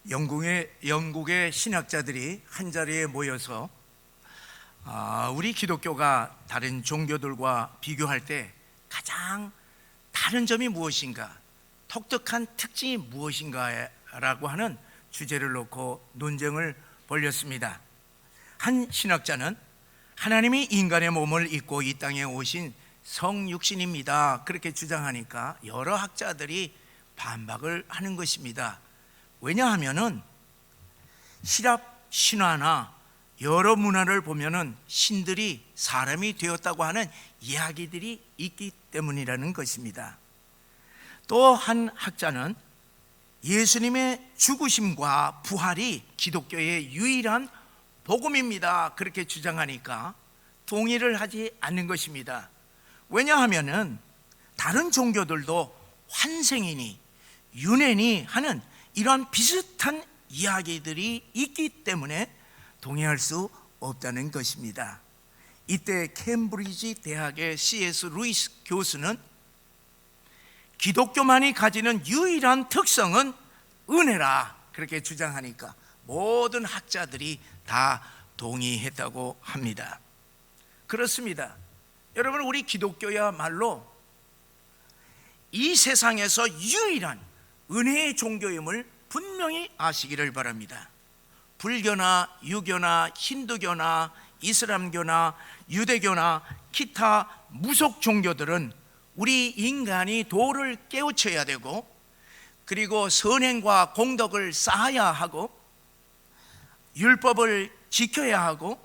영국의 신학자들이 한자리에 모여서 우리 기독교가 다른 종교들과 비교할 때 가장 다른 점이 무엇인가, 독특한 특징이 무엇인가라고 하는 주제를 놓고 논쟁을 벌였습니다. 한 신학자는 하나님이 인간의 몸을 입고 이 땅에 오신 성육신입니다, 그렇게 주장하니까 여러 학자들이 반박을 하는 것입니다. 왜냐하면은 히랍 신화나 여러 문화를 보면은 신들이 사람이 되었다고 하는 이야기들이 있기 때문이라는 것입니다. 또 한 학자는 예수님의 죽으심과 부활이 기독교의 유일한 복음입니다, 그렇게 주장하니까 동의를 하지 않는 것입니다. 왜냐하면은 다른 종교들도 환생이니 윤회니 하는 이러한 비슷한 이야기들이 있기 때문에 동의할 수 없다는 것입니다. 이때 캠브리지 대학의 C.S. 루이스 교수는 기독교만이 가지는 유일한 특성은 은혜라, 그렇게 주장하니까 모든 학자들이 다 동의했다고 합니다. 그렇습니다. 여러분, 우리 기독교야말로 이 세상에서 유일한 은혜의 종교임을 분명히 아시기를 바랍니다. 불교나 유교나 힌두교나 이슬람교나 유대교나 기타 무속 종교들은 우리 인간이 도를 깨우쳐야 되고, 그리고 선행과 공덕을 쌓아야 하고, 율법을 지켜야 하고,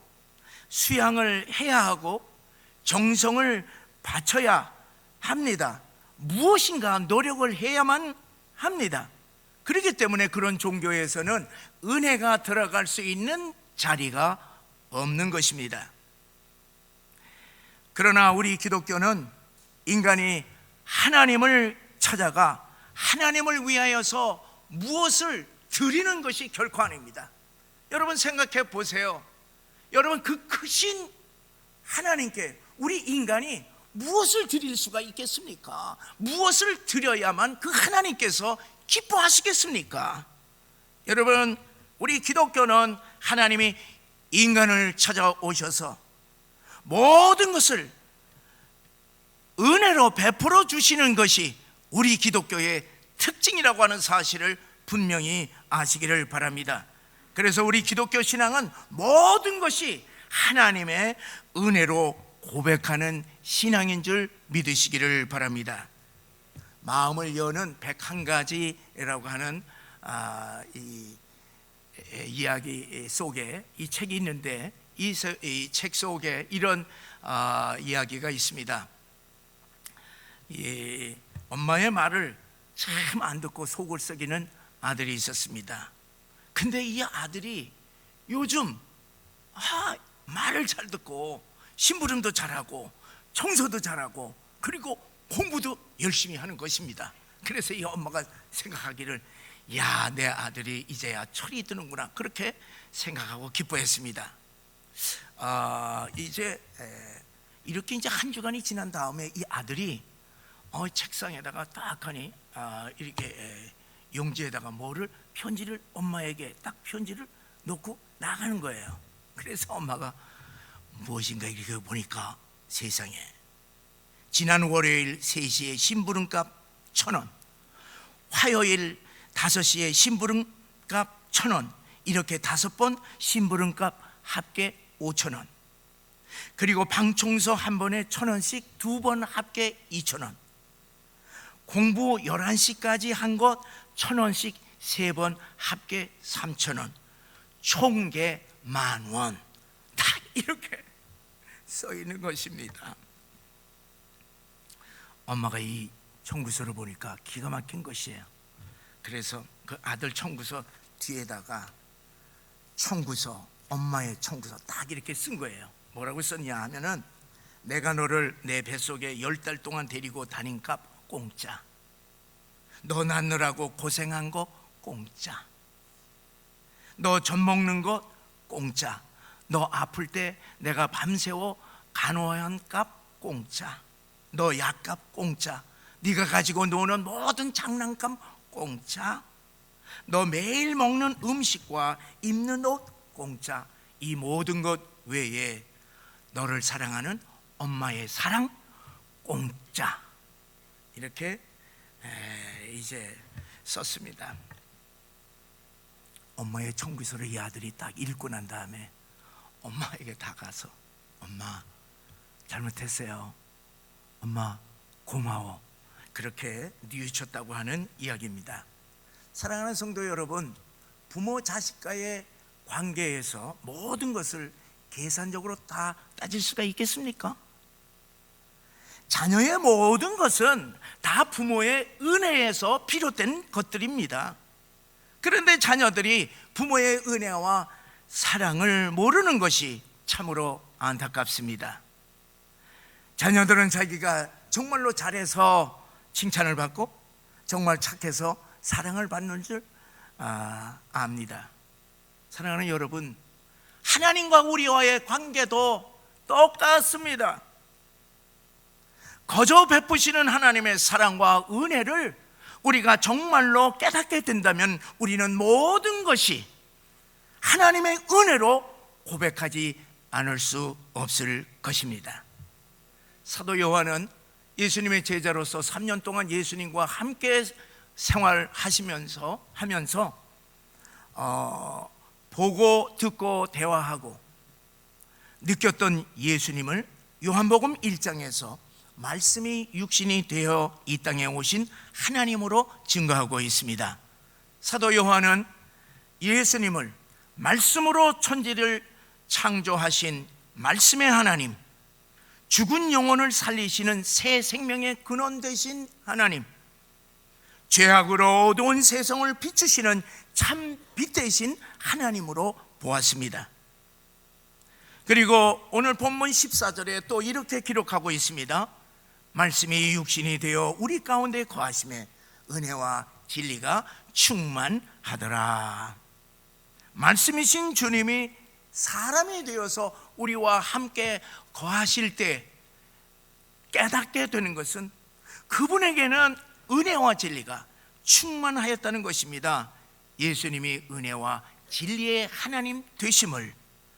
수양을 해야 하고, 정성을 바쳐야 합니다. 무엇인가 노력을 해야만 합니다. 그렇기 때문에 그런 종교에서는 은혜가 들어갈 수 있는 자리가 없는 것입니다. 그러나 우리 기독교는 인간이 하나님을 찾아가 하나님을 위하여서 무엇을 드리는 것이 결코 아닙니다. 여러분 생각해 보세요. 여러분, 그 크신 하나님께 우리 인간이 무엇을 드릴 수가 있겠습니까? 무엇을 드려야만 그 하나님께서 기뻐하시겠습니까? 여러분, 우리 기독교는 하나님이 인간을 찾아오셔서 모든 것을 은혜로 베풀어 주시는 것이 우리 기독교의 특징이라고 하는 사실을 분명히 아시기를 바랍니다. 그래서 우리 기독교 신앙은 모든 것이 하나님의 은혜로 고백하는 신앙인 줄 믿으시기를 바랍니다. 마음을 여는 101가지라고 하는 이 이야기 속에 이 책이 있는데, 이 책 속에 이런 이야기가 있습니다. 엄마의 말을 참 안 듣고 속을 썩이는 아들이 있었습니다. 근데 이 아들이 요즘 말을 잘 듣고 심부름도 잘하고 청소도 잘하고 그리고 공부도 열심히 하는 것입니다. 그래서 이 엄마가 생각하기를, 야, 내 아들이 이제야 철이 드는구나, 그렇게 생각하고 기뻐했습니다. 이제 이렇게 이제 한 주간이 지난 다음에 이 아들이 책상에다가 딱 하니 이렇게 용지에다가 편지를 엄마에게 딱 편지를 놓고 나가는 거예요. 그래서 엄마가 무엇인가 이렇게 보니까 세상에 지난 월요일 3시에 심부름값 1,000원, 화요일 5시에 심부름값 1,000원, 이렇게 5번 심부름값 합계 5,000원, 그리고 방 청소 한 번에 1,000원씩 2번 합계 2,000원, 공부 11시까지 한 것 1,000원씩 3번 합계 3,000원, 총계 10,000원, 딱 이렇게 써 있는 것입니다. 엄마가 이 청구서를 보니까 기가 막힌 것이에요. 그래서 그 아들 청구서 뒤에다가 청구서, 엄마의 청구서 딱 이렇게 쓴 거예요. 뭐라고 썼냐 하면은, 내가 너를 내 뱃속에 10달 동안 데리고 다닌 값 공짜, 너 낳느라고 고생한 거 공짜, 너 젖 먹는 거 공짜, 너 아플 때 내가 밤새워 간호한 값 공짜, 너 약값 공짜, 네가 가지고 노는 모든 장난감 공짜, 너 매일 먹는 음식과 입는 옷 공짜, 이 모든 것 외에 너를 사랑하는 엄마의 사랑 공짜. 이렇게 이제 썼습니다. 엄마의 청구서를 이 아들이 딱 읽고 난 다음에 엄마에게 다가서, 엄마 잘못했어요, 엄마 고마워, 그렇게 뉘우쳤다고 하는 이야기입니다. 사랑하는 성도 여러분, 부모 자식과의 관계에서 모든 것을 계산적으로 다 따질 수가 있겠습니까? 자녀의 모든 것은 다 부모의 은혜에서 비롯된 것들입니다. 그런데 자녀들이 부모의 은혜와 사랑을 모르는 것이 참으로 안타깝습니다. 자녀들은 자기가 정말로 잘해서 칭찬을 받고 정말 착해서 사랑을 받는 줄 압니다. 사랑하는 여러분, 하나님과 우리와의 관계도 똑같습니다. 거저 베푸시는 하나님의 사랑과 은혜를 우리가 정말로 깨닫게 된다면 우리는 모든 것이 하나님의 은혜로 고백하지 않을 수 없을 것입니다. 사도 요한은 예수님의 제자로서 3년 동안 예수님과 함께 생활하시면서 보고 듣고 대화하고 느꼈던 예수님을 요한복음 1장에서 말씀이 육신이 되어 이 땅에 오신 하나님으로 증거하고 있습니다. 사도 요한은 예수님을 말씀으로 천지를 창조하신 말씀의 하나님, 죽은 영혼을 살리시는 새 생명의 근원 되신 하나님, 죄악으로 어두운 세상을 비추시는 참 빛 되신 하나님으로 보았습니다. 그리고 오늘 본문 14절에 또 이렇게 기록하고 있습니다. 말씀이 육신이 되어 우리 가운데 거하심에 은혜와 진리가 충만하더라. 말씀이신 주님이 사람이 되어서 우리와 함께 거하실 때 깨닫게 되는 것은 그분에게는 은혜와 진리가 충만하였다는 것입니다. 예수님이 은혜와 진리의 하나님 되심을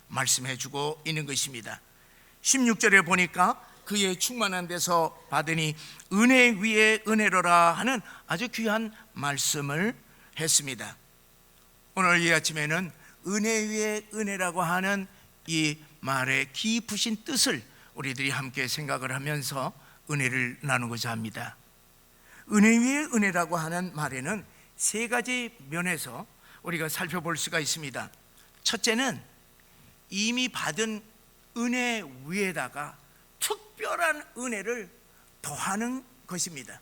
말씀해 주고 있는 것입니다. 16절에 보니까 그의 충만한 데서 받으니 은혜 위에 은혜로라 하는 아주 귀한 말씀을 했습니다. 오늘 이 아침에는 은혜 위에 은혜라고 하는 이 말의 깊으신 뜻을 우리들이 함께 생각을 하면서 은혜를 나누고자 합니다. 은혜 위에 은혜라고 하는 말에는 세 가지 면에서 우리가 살펴볼 수가 있습니다. 첫째는 이미 받은 은혜 위에다가 특별한 은혜를 더하는 것입니다.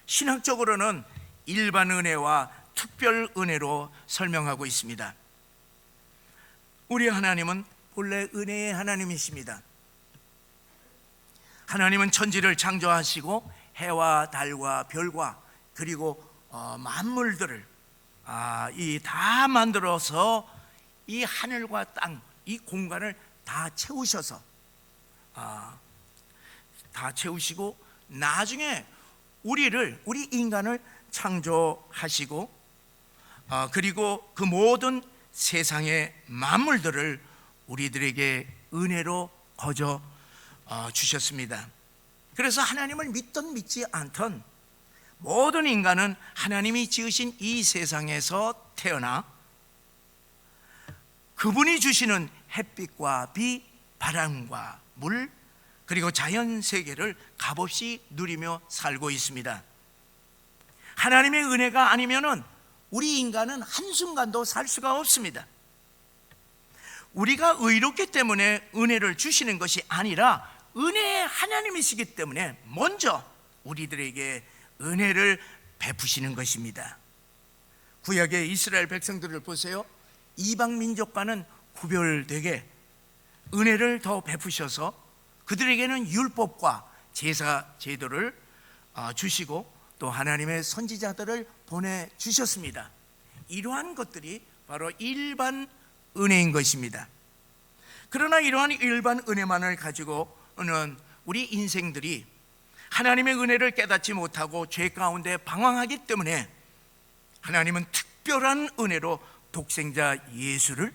신학적으로는 일반 은혜와 특별 은혜로 설명하고 있습니다. 우리 하나님은 본래 은혜의 하나님이십니다. 하나님은 천지를 창조하시고 해와 달과 별과 그리고 만물들을 이 다 만들어서 이 하늘과 땅, 이 공간을 다 채우셔서 다 채우시고 나중에 우리 인간을 창조하시고 그리고 그 모든 세상의 만물들을 우리들에게 은혜로 거저 주셨습니다. 그래서 하나님을 믿든 믿지 않든 모든 인간은 하나님이 지으신 이 세상에서 태어나 그분이 주시는 햇빛과 비, 바람과 물, 그리고 자연 세계를 값없이 누리며 살고 있습니다. 하나님의 은혜가 아니면은 우리 인간은 한순간도 살 수가 없습니다. 우리가 의롭기 때문에 은혜를 주시는 것이 아니라 은혜의 하나님이시기 때문에 먼저 우리들에게 은혜를 베푸시는 것입니다. 구약의 이스라엘 백성들을 보세요. 이방 민족과는 구별되게 은혜를 더 베푸셔서 그들에게는 율법과 제사 제도를 주시고 또 하나님의 선지자들을 보내주셨습니다. 이러한 것들이 바로 일반 은혜인 것입니다. 그러나 이러한 일반 은혜만을 가지고는 우리 인생들이 하나님의 은혜를 깨닫지 못하고 죄 가운데 방황하기 때문에 하나님은 특별한 은혜로 독생자 예수를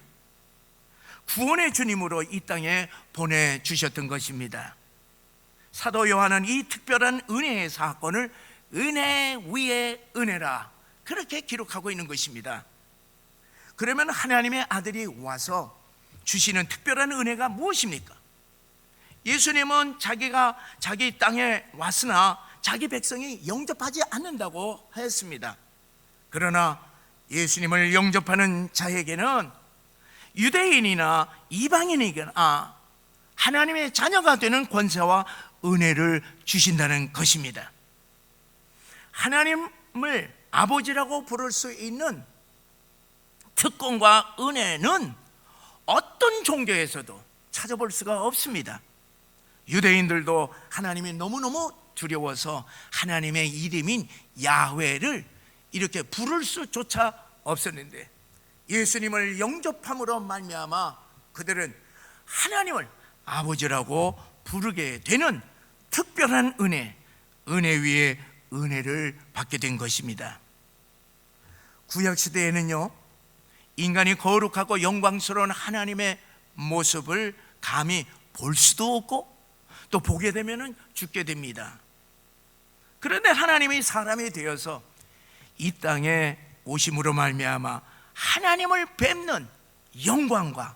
구원의 주님으로 이 땅에 보내주셨던 것입니다. 사도 요한은 이 특별한 은혜의 사건을 은혜 위에 은혜라 그렇게 기록하고 있는 것입니다. 그러면 하나님의 아들이 와서 주시는 특별한 은혜가 무엇입니까? 예수님은 자기가 자기 땅에 왔으나 자기 백성이 영접하지 않는다고 했습니다. 그러나 예수님을 영접하는 자에게는 유대인이나 이방인이거나 하나님의 자녀가 되는 권세와 은혜를 주신다는 것입니다. 하나님을 아버지라고 부를 수 있는 특권과 은혜는 어떤 종교에서도 찾아볼 수가 없습니다. 유대인들도 하나님이 너무너무 두려워서 하나님의 이름인 야훼를 이렇게 부를 수조차 없었는데 예수님을 영접함으로 말미암아 그들은 하나님을 아버지라고 부르게 되는 특별한 은혜 위에 은혜를 받게 된 것입니다. 구약시대에는요, 인간이 거룩하고 영광스러운 하나님의 모습을 감히 볼 수도 없고 또 보게 되면 죽게 됩니다. 그런데 하나님이 사람이 되어서 이 땅에 오심으로 말미암아 하나님을 뵙는 영광과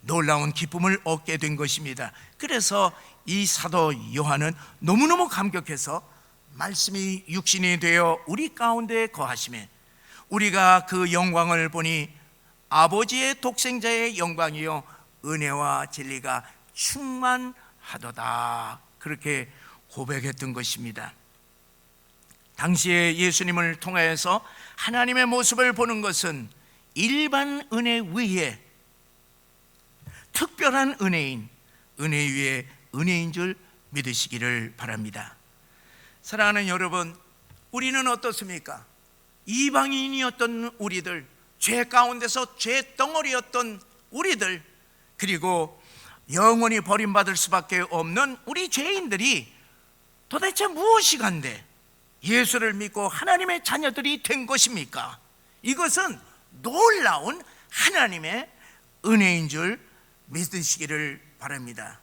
놀라운 기쁨을 얻게 된 것입니다. 그래서 이 사도 요한은 너무너무 감격해서 말씀이 육신이 되어 우리 가운데 거하시매 우리가 그 영광을 보니 아버지의 독생자의 영광이요 은혜와 진리가 충만하도다 그렇게 고백했던 것입니다. 당시에 예수님을 통하여서 하나님의 모습을 보는 것은 일반 은혜 위에 특별한 은혜인 은혜 위에 은혜인 줄 믿으시기를 바랍니다. 사랑하는 여러분, 우리는 어떻습니까? 이방인이었던 우리들, 죄 가운데서 죄 덩어리였던 우리들, 그리고 영원히 버림받을 수밖에 없는 우리 죄인들이 도대체 무엇이 간데 예수를 믿고 하나님의 자녀들이 된 것입니까? 이것은 놀라운 하나님의 은혜인 줄 믿으시기를 바랍니다.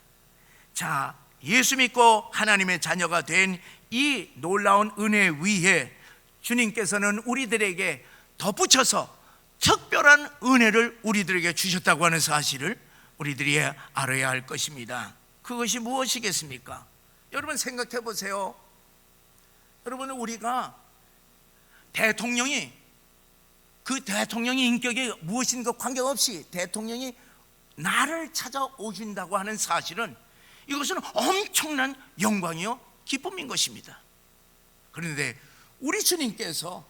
자, 예수 믿고 하나님의 자녀가 된 이 놀라운 은혜 위에 주님께서는 우리들에게 덧붙여서 특별한 은혜를 우리들에게 주셨다고 하는 사실을 우리들이 알아야 할 것입니다. 그것이 무엇이겠습니까? 여러분 생각해 보세요. 여러분, 우리가 대통령이 그 대통령의 인격이 무엇인가 관계없이 대통령이 나를 찾아오신다고 하는 사실은 이것은 엄청난 영광이요 기쁨인 것입니다. 그런데 우리 주님께서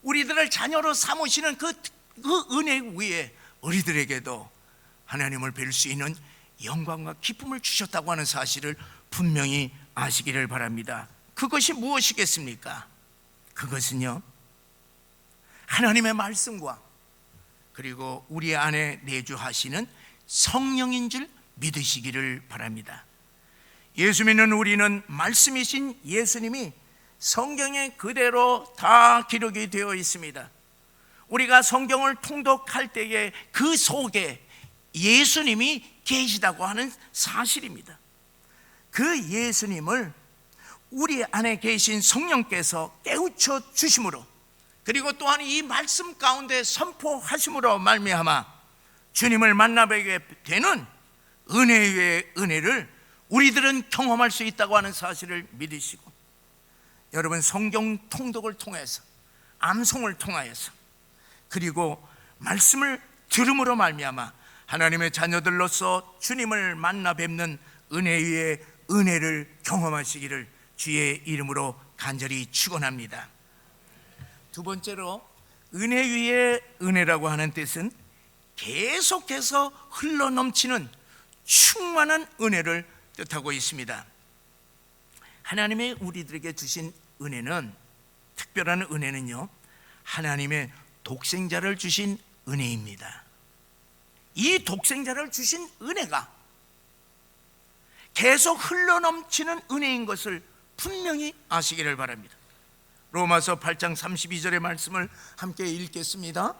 우리들을 자녀로 삼으시는 그 은혜 위에 우리들에게도 하나님을 뵐 수 있는 영광과 기쁨을 주셨다고 하는 사실을 분명히 아시기를 바랍니다. 그것이 무엇이겠습니까? 그것은요, 하나님의 말씀과 그리고 우리 안에 내주하시는 성령인 줄 믿으시기를 바랍니다. 예수 믿는 우리는 말씀이신 예수님이 성경에 그대로 다 기록이 되어 있습니다. 우리가 성경을 통독할 때에 그 속에 예수님이 계시다고 하는 사실입니다. 그 예수님을 우리 안에 계신 성령께서 깨우쳐 주심으로, 그리고 또한 이 말씀 가운데 선포하심으로 말미암아 주님을 만나뵙게 되는 은혜 위의 은혜를 우리들은 경험할 수 있다고 하는 사실을 믿으시고, 여러분 성경 통독을 통해서, 암송을 통하여서, 그리고 말씀을 들음으로 말미암아 하나님의 자녀들로서 주님을 만나 뵙는 은혜 위의 은혜를 경험하시기를 주의 이름으로 간절히 축원합니다. 두 번째로, 은혜 위의 은혜라고 하는 뜻은 계속해서 흘러넘치는 충만한 은혜를 뜻하고 있습니다. 하나님의 우리들에게 주신 은혜는, 특별한 은혜는요, 하나님의 독생자를 주신 은혜입니다. 이 독생자를 주신 은혜가 계속 흘러넘치는 은혜인 것을 분명히 아시기를 바랍니다. 로마서 8장 32절의 말씀을 함께 읽겠습니다.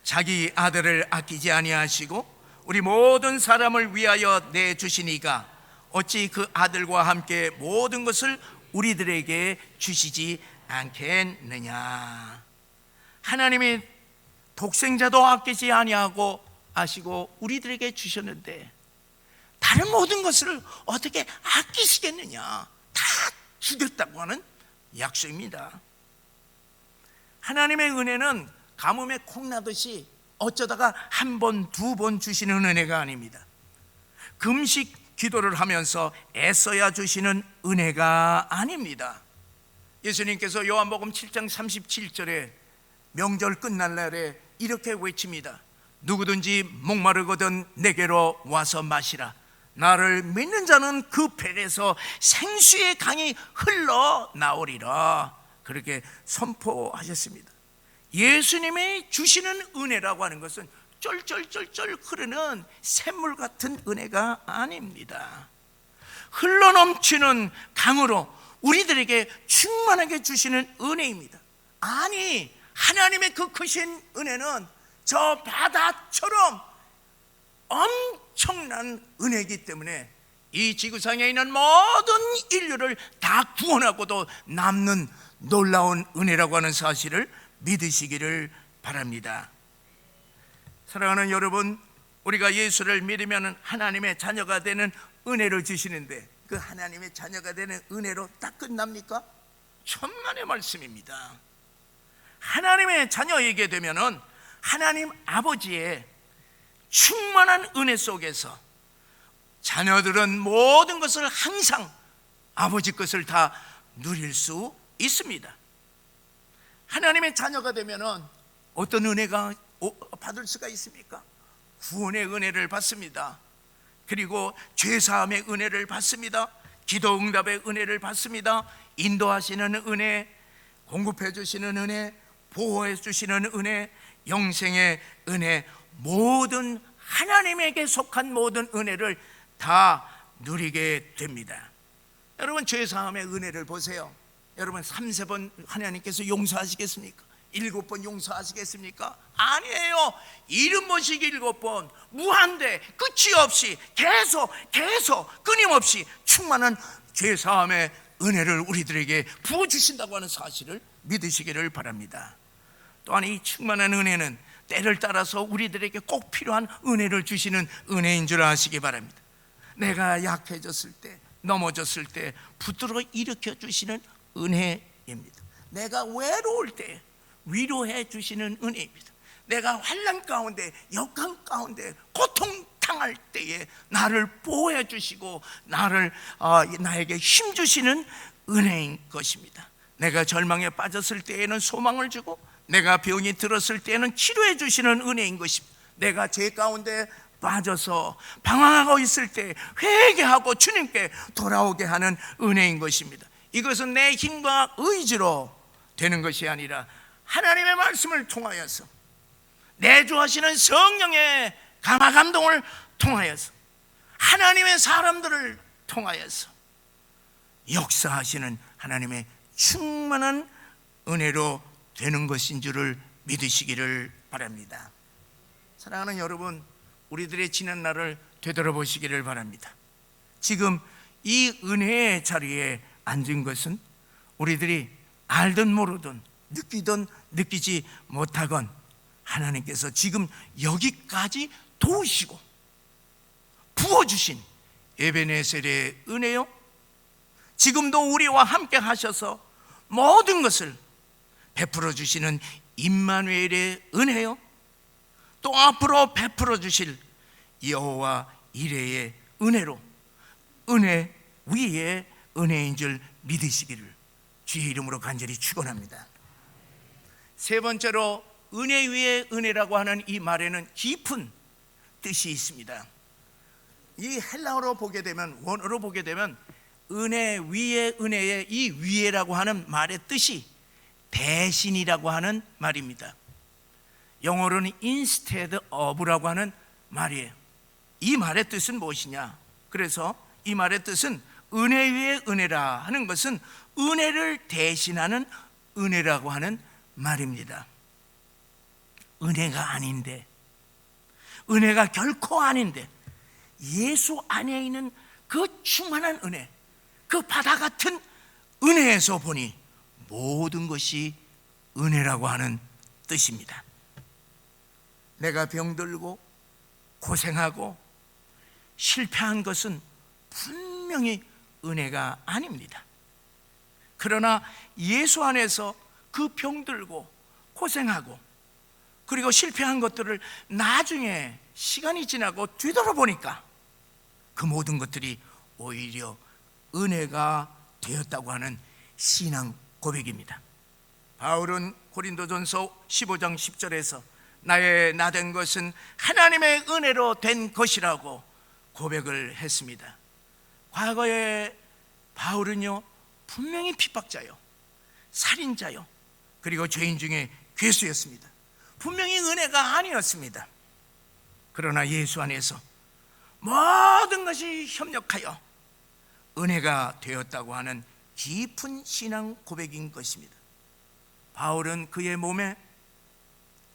자기 아들을 아끼지 아니하시고 우리 모든 사람을 위하여 내주시니가 어찌 그 아들과 함께 모든 것을 우리들에게 주시지 않겠느냐. 하나님이 독생자도 아끼지 아니하고 아시고 우리들에게 주셨는데 다른 모든 것을 어떻게 아끼시겠느냐. 다 주겠다고 하는 약속입니다. 하나님의 은혜는 가뭄에 콩나듯이 어쩌다가 한 번, 두 번 주시는 은혜가 아닙니다. 금식 기도를 하면서 애써야 주시는 은혜가 아닙니다. 예수님께서 요한복음 7장 37절에 명절 끝날 날에 이렇게 외칩니다. 누구든지 목마르거든 내게로 와서 마시라. 나를 믿는 자는 그 배에서 생수의 강이 흘러나오리라. 그렇게 선포하셨습니다. 예수님이 주시는 은혜라고 하는 것은 쫄쫄쫄쫄 흐르는 샘물 같은 은혜가 아닙니다. 흘러넘치는 강으로 우리들에게 충만하게 주시는 은혜입니다. 아니, 하나님의 그 크신 은혜는 저 바다처럼 엄청난 은혜이기 때문에 이 지구상에 있는 모든 인류를 다 구원하고도 남는 놀라운 은혜라고 하는 사실을 믿으시기를 바랍니다. 사랑하는 여러분, 우리가 예수를 믿으면 하나님의 자녀가 되는 은혜를 주시는데 그 하나님의 자녀가 되는 은혜로 딱 끝납니까? 천만의 말씀입니다. 하나님의 자녀이게 되면은 하나님 아버지의 충만한 은혜 속에서 자녀들은 모든 것을 항상 아버지 것을 다 누릴 수 있습니다. 하나님의 자녀가 되면은 어떤 은혜가 받을 수가 있습니까? 구원의 은혜를 받습니다. 그리고 죄사함의 은혜를 받습니다. 기도 응답의 은혜를 받습니다. 인도하시는 은혜, 공급해 주시는 은혜, 보호해 주시는 은혜, 영생의 은혜, 모든 하나님에게 속한 모든 은혜를 다 누리게 됩니다. 여러분, 죄사함의 은혜를 보세요. 여러분, 3번 하나님께서 용서하시겠습니까? 7번 용서하시겠습니까? 아니에요. 70번씩 7번 무한대 끝이 없이 계속 끊임없이 충만한 죄사함의 은혜를 우리들에게 부어주신다고 하는 사실을 믿으시기를 바랍니다. 또한 이 충만한 은혜는 때를 따라서 우리들에게 꼭 필요한 은혜를 주시는 은혜인 줄 아시기 바랍니다. 내가 약해졌을 때, 넘어졌을 때 붙들어 일으켜 주시는 은혜입니다. 내가 외로울 때 위로해 주시는 은혜입니다. 내가 환난 가운데, 역한 가운데, 고통 당할 때에 나를 보호해 주시고 나에게 힘 주시는 은혜인 것입니다. 내가 절망에 빠졌을 때에는 소망을 주고 내가 병이 들었을 때는 치료해 주시는 은혜인 것입니다. 내가 죄 가운데 빠져서 방황하고 있을 때 회개하고 주님께 돌아오게 하는 은혜인 것입니다. 이것은 내 힘과 의지로 되는 것이 아니라 하나님의 말씀을 통하여서 내주하시는 성령의 감화 감동을 통하여서 하나님의 사람들을 통하여서 역사하시는 하나님의 충만한 은혜로 되는 것인 줄을 믿으시기를 바랍니다. 사랑하는 여러분, 우리들의 지난 날을 되돌아보시기를 바랍니다. 지금 이 은혜의 자리에 앉은 것은 우리들이 알든 모르든 느끼든 느끼지 못하건 하나님께서 지금 여기까지 도우시고 부어주신 에베네셀의 은혜요, 지금도 우리와 함께 하셔서 모든 것을 베풀어 주시는 임마누엘의 은혜요, 또 앞으로 베풀어 주실 여호와 이레의 은혜로 은혜 위에 은혜인 줄 믿으시기를 주의 이름으로 간절히 축원합니다. 세 번째로 은혜 위에 은혜라고 하는 이 말에는 깊은 뜻이 있습니다. 이 헬라어로 보게 되면, 원어로 보게 되면 은혜 위에 은혜의 이 위에라고 하는 말의 뜻이 대신이라고 하는 말입니다. 영어로는 instead of라고 하는 말이에요. 이 말의 뜻은 무엇이냐? 그래서 이 말의 뜻은 은혜 위에 은혜라 하는 것은 은혜를 대신하는 은혜라고 하는 말입니다. 은혜가 아닌데, 은혜가 결코 아닌데 예수 안에 있는 그 충만한 은혜, 그 바다 같은 은혜에서 보니 모든 것이 은혜라고 하는 뜻입니다. 내가 병들고 고생하고 실패한 것은 분명히 은혜가 아닙니다. 그러나 예수 안에서 그 병들고 고생하고 그리고 실패한 것들을 나중에 시간이 지나고 뒤돌아보니까 그 모든 것들이 오히려 은혜가 되었다고 하는 신앙 고백입니다. 바울은 고린도전서 15장 10절에서 나의 나된 것은 하나님의 은혜로 된 것이라고 고백을 했습니다. 과거에 바울은요, 분명히 핍박자요, 살인자요, 그리고 죄인 중에 괴수였습니다. 분명히 은혜가 아니었습니다. 그러나 예수 안에서 모든 것이 협력하여 은혜가 되었다고 하는 깊은 신앙 고백인 것입니다. 바울은 그의 몸에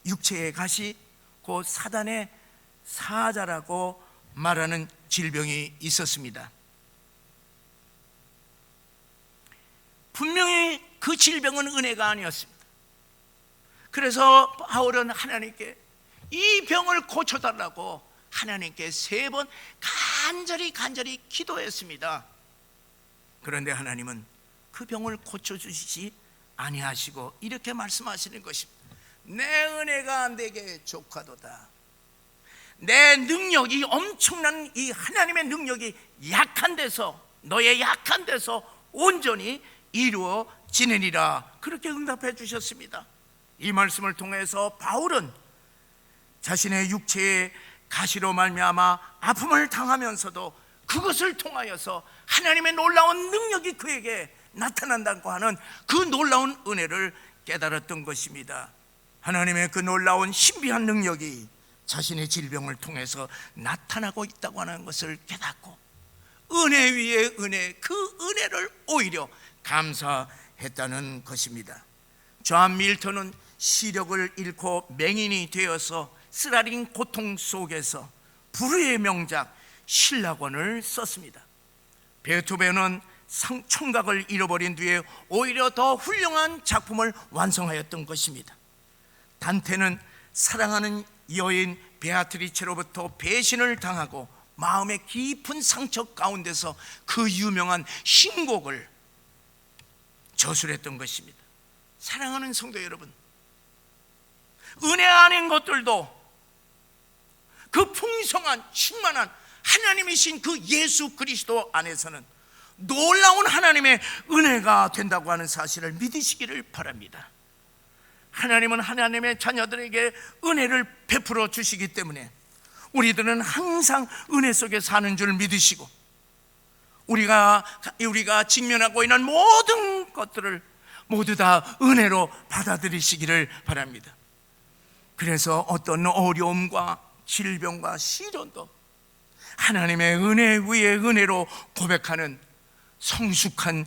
육체의 가시, 곧 사단의 사자라고 말하는 질병이 있었습니다. 분명히 그 질병은 은혜가 아니었습니다. 그래서 바울은 하나님께 이 병을 고쳐달라고 하나님께 3번 간절히 기도했습니다. 그런데 하나님은 그 병을 고쳐주시지 아니하시고 이렇게 말씀하시는 것입니다. 내 은혜가 내게 족하도다. 내 능력이, 엄청난 이 하나님의 능력이 약한 데서, 너의 약한 데서 온전히 이루어지느니라, 그렇게 응답해 주셨습니다. 이 말씀을 통해서 바울은 자신의 육체의 가시로 말미암아 아픔을 당하면서도 그것을 통하여서 하나님의 놀라운 능력이 그에게 나타난다고 하는 그 놀라운 은혜를 깨달았던 것입니다. 하나님의 그 놀라운 신비한 능력이 자신의 질병을 통해서 나타나고 있다고 하는 것을 깨닫고 은혜 위에 은혜, 그 은혜를 오히려 감사했다는 것입니다. 존 밀턴은 시력을 잃고 맹인이 되어서 쓰라린 고통 속에서 불후의 명작 신라권을 썼습니다. 베토벤은 청각을 잃어버린 뒤에 오히려 더 훌륭한 작품을 완성하였던 것입니다. 단테는 사랑하는 여인 베아트리체로부터 배신을 당하고 마음의 깊은 상처 가운데서 그 유명한 신곡을 저술했던 것입니다. 사랑하는 성도 여러분, 은혜 아닌 것들도 그 풍성한 충만한 하나님이신 그 예수 그리스도 안에서는 놀라운 하나님의 은혜가 된다고 하는 사실을 믿으시기를 바랍니다. 하나님은 하나님의 자녀들에게 은혜를 베풀어 주시기 때문에 우리들은 항상 은혜 속에 사는 줄 믿으시고 우리가 직면하고 있는 모든 것들을 모두 다 은혜로 받아들이시기를 바랍니다. 그래서 어떤 어려움과 질병과 시련도 하나님의 은혜 위에 은혜로 고백하는 성숙한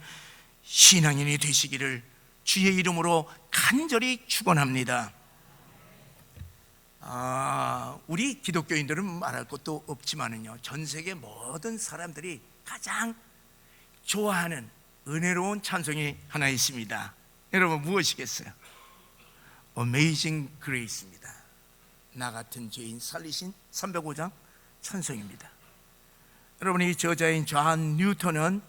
신앙인이 되시기를 주의 이름으로 간절히 축원합니다. 우리 기독교인들은 말할 것도 없지만은요, 전 세계 모든 사람들이 가장 좋아하는 은혜로운 찬송이 하나 있습니다. 여러분 무엇이겠어요? Amazing Grace입니다. 나 같은 죄인 살리신 305장 찬송입니다. 여러분, 이 저자인 존 뉴턴은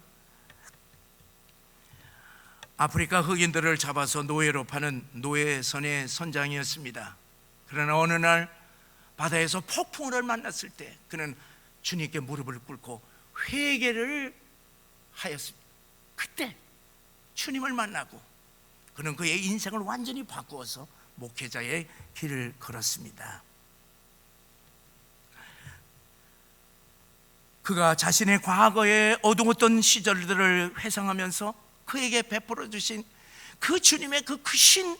아프리카 흑인들을 잡아서 노예로 파는 노예선의 선장이었습니다. 그러나 어느 날 바다에서 폭풍우를 만났을 때 그는 주님께 무릎을 꿇고 회개를 하였습니다. 그때 주님을 만나고 그는 그의 인생을 완전히 바꾸어서 목회자의 길을 걸었습니다. 그가 자신의 과거의 어두웠던 시절들을 회상하면서 그에게 베풀어 주신 그 주님의 그 크신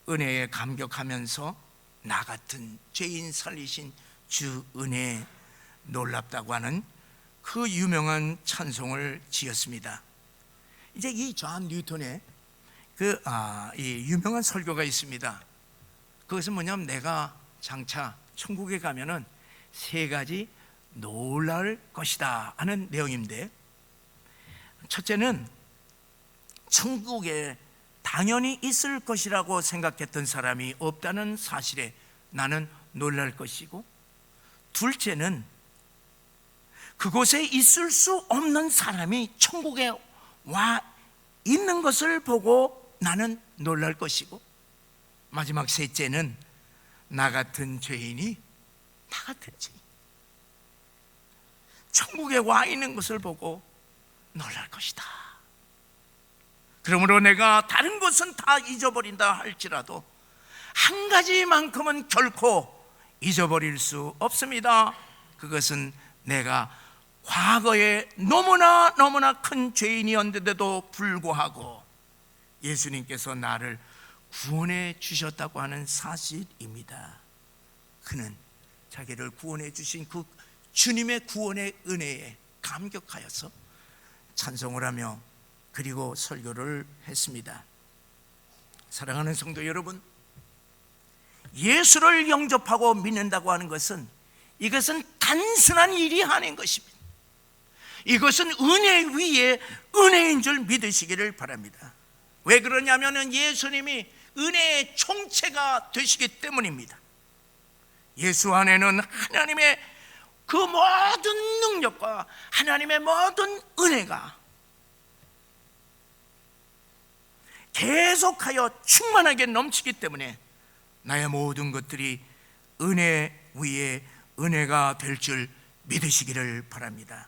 은혜에 감격하면서 나 같은 죄인 살리신 주 은혜 놀랍다고 하는 그 유명한 찬송을 지었습니다. 이제 이 존 뉴턴의 이 유명한 설교가 있습니다. 그것은 뭐냐면 내가 장차 천국에 가면은 세 가지 놀랄 것이다 하는 내용인데, 첫째는 천국에 당연히 있을 것이라고 생각했던 사람이 없다는 사실에 나는 놀랄 것이고, 둘째는 그곳에 있을 수 없는 사람이 천국에 와 있는 것을 보고 나는 놀랄 것이고, 마지막 셋째는 나 같은 죄인이 천국에 와 있는 것을 보고 놀랄 것이다. 그러므로 내가 다른 것은 다 잊어버린다 할지라도 한 가지만큼은 결코 잊어버릴 수 없습니다. 그것은 내가 과거에 너무나 큰 죄인이었는데도 불구하고 예수님께서 나를 구원해 주셨다고 하는 사실입니다. 그는 자기를 구원해 주신 그 주님의 구원의 은혜에 감격하여서 찬송을 하며 그리고 설교를 했습니다. 사랑하는 성도 여러분, 예수를 영접하고 믿는다고 하는 것은, 이것은 단순한 일이 아닌 것입니다. 이것은 은혜 위에 은혜인 줄 믿으시기를 바랍니다. 왜 그러냐면 예수님이 은혜의 총체가 되시기 때문입니다. 예수 안에는 하나님의 그 모든 능력과 하나님의 모든 은혜가 계속하여 충만하게 넘치기 때문에 나의 모든 것들이 은혜 위에 은혜가 될 줄 믿으시기를 바랍니다.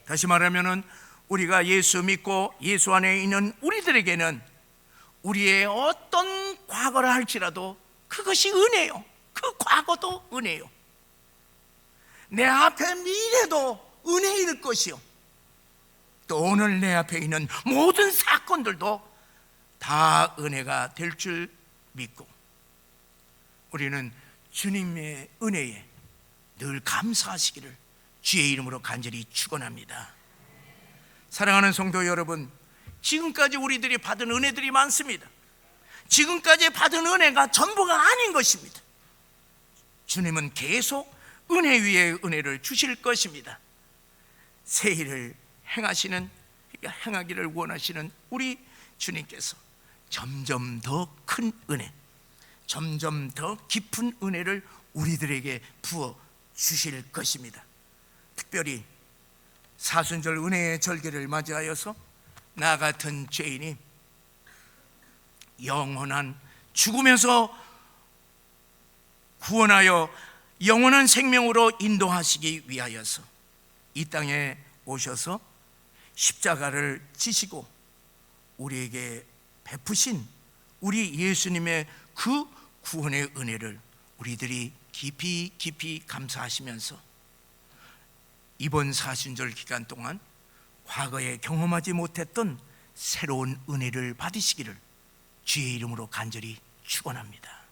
다시 말하면 우리가 예수 믿고 예수 안에 있는 우리들에게는 우리의 어떤 과거라 할지라도 그것이 은혜요. 그 과거도 은혜요. 내 앞에 미래도 은혜일 것이요. 또 오늘 내 앞에 있는 모든 사건들도 다 은혜가 될 줄 믿고, 우리는 주님의 은혜에 늘 감사하시기를 주의 이름으로 간절히 축원합니다. 사랑하는 성도 여러분, 지금까지 우리들이 받은 은혜들이 많습니다. 지금까지 받은 은혜가 전부가 아닌 것입니다. 주님은 계속 은혜 위에 은혜를 주실 것입니다. 새 일을 행하기를 원하시는 우리 주님께서 점점 더 큰 은혜, 점점 더 깊은 은혜를 우리들에게 부어 주실 것입니다. 특별히 사순절 은혜의 절기를 맞이하여서 나 같은 죄인이 영원한 죽음에서 구원하여 영원한 생명으로 인도하시기 위하여서 이 땅에 오셔서 십자가를 지시고 우리에게 베푸신 우리 예수님의 그 구원의 은혜를 우리들이 깊이 감사하시면서 이번 사순절 기간 동안 과거에 경험하지 못했던 새로운 은혜를 받으시기를 주의 이름으로 간절히 축원합니다.